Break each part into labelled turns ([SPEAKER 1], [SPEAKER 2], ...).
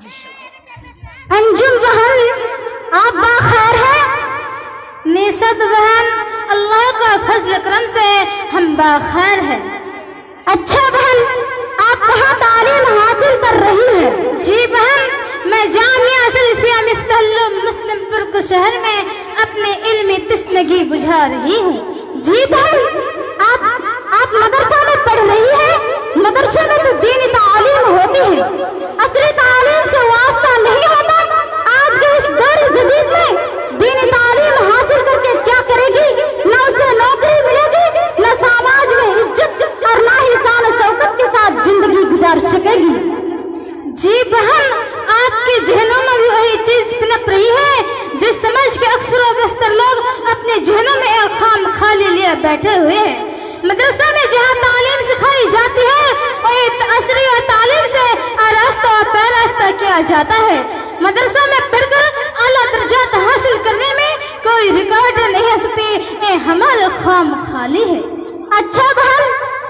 [SPEAKER 1] انجم بہن آپ باخیر ہیں؟ نیست بہن اللہ کا فضل کرم سے ہم باخیر ہیں۔ اچھا بہن آپ کہاں تعلیم حاصل کر رہی ہیں؟ جی بہن میں جامعہ سلفیہ مفتاح المسلم پور کے شہر میں اپنے علمی تشنگی بجھا رہی ہوں۔ جی بہن آپ مدرسہ میں پڑھ رہی ہیں؟ مدرسے میں تو دینی تعلیم ہوتی ہے، اصلی تعلیم سے واسطہ نہیں ہوتا۔ آج کے اس دور جدید میں دینی تعلیم حاصل کر کے کیا کرے گی؟ نہ اسے نوکری ملے گی، نہ سماج میں عزت اور نہ ہی شان و شوکت کے ساتھ زندگی گزار سکے گی۔ جی بہن آپ کے ذہنوں میں بھی وہی چیز پنپ رہی ہے جس سمجھ کے اکثر و بیشتر لوگ اپنے ذہنوں میں ایک خام خالی لیے بیٹھے ہوئے ہیں۔ مدرسہ میں جہاں تعلیم سکھائی جاتی ہے وہ عصری و تعلیم سے آراستہ و پیراستہ کیا جاتا ہے۔ مدرسہ میں پڑھ کر اعلیٰ درجات حاصل کرنے میں کوئی ریکارڈ نہیں ہو سکتی، یہ ہمارا خام خالی ہے۔ اچھا بہن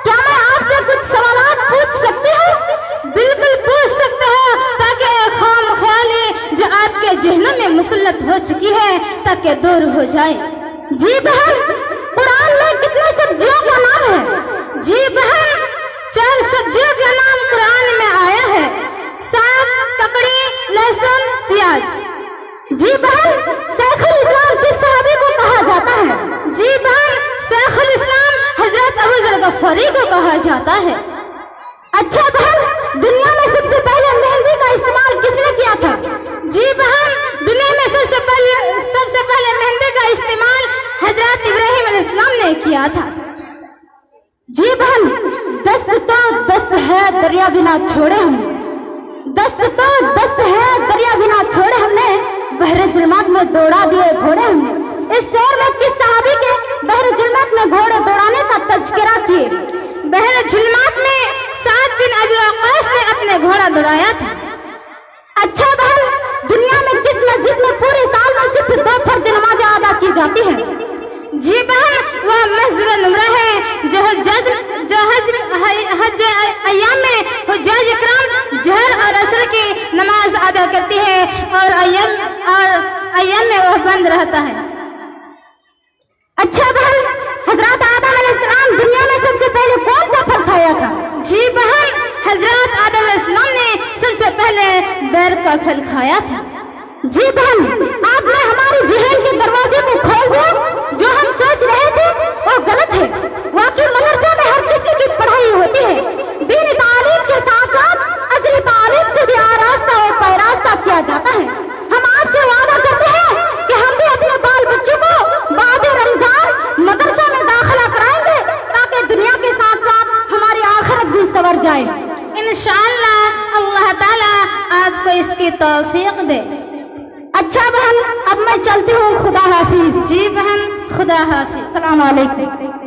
[SPEAKER 1] کیا میں آپ سے کچھ سوالات پوچھ سکتی ہوں؟ بالکل پوچھ سکتے ہو، تاکہ ایک خام خیالی جو آپ کے ذہنوں میں مسلط ہو چکی ہے تاکہ دور ہو جائے۔ جی بہن قرآن میں کتنے سبزیوں کا نام ہے؟ جی بہن 4 سبزیوں کا نام قرآن میں آیا ہے، ساگ، ککڑی، لہسن، پیاز۔ جی بہن شیخ الاسلام کس صحابی کو کہا جاتا ہے؟ جی بہن شیخ الاسلام حضرت ابو ذر غفاری کو کہا جاتا ہے۔ اچھا بہن دنیا میں سب سے پہلے مہندی کا استعمال کس نے کیا تھا؟ جی بہن دنیا میں سب سے پہلے مہندی کا استعمال حضرت ابراہیم علیہ السلام نے کیا تھا۔ جی بہن دست تو دست ہے دریا بنا چھوڑے ہم، دست تو دست ہے دریا بنا چھوڑے ہم نے، بحر ظلمات میں دوڑا دیے گھوڑے ہم نے۔ اس شعر میں کس صحابی کے بحر ظلمات میں گھوڑے دوڑانے کا تذکرہ کیے؟ بحر ظلمات میں سعد بن ابی وقاص نے اپنے گھوڑا دوڑایا تھا۔ اچھا بہن دنیا میں کس مسجد میں پورے سال میں صرف 2 فرض نمازیں ادا کی جاتی ہیں؟ جی بہن وہ مسجد نمرہ ہے جو حج ایام میں حجاج اکرام ظہر اور عصر کی نماز ادا کرتی ہے اور ایام میں وہ بند رہتا ہے۔ اچھا بہن حضرت آدم علیہ السلام دنیا میں سب سے پہلے کون سا پھل کھایا تھا؟ جی بہن حضرت آدم علیہ السلام نے سب سے پہلے بیر کا پھل کھایا تھا۔ جی بہن آپ نے ہماری ذہن کے دروازے کو کھول دیا، جو ہم سوچ رہے تھے وہ غلط ہے۔ واقعی مدرسہ میں ہر قسم کی پڑھائی ہوتی ہے، دینی تعلیم کے ساتھ ساتھ اصلی تعلیم سے بھی آراستہ اور پیراستہ کیا جاتا ہے۔ ہم آپ سے وعدہ کرتے ہیں کہ ہم بھی اپنے بال بچوں کو بعد رمضان مدرسہ میں داخلہ کرائیں گے تاکہ دنیا کے ساتھ ساتھ ہماری آخرت بھی سنور جائے۔ انشاءاللہ اللہ تعالیٰ آپ کو اس کی توفیق دے۔ اچھا بہن اب میں چلتی ہوں، خدا حافظ۔ جی بہن خدا حافظ، السلام علیکم۔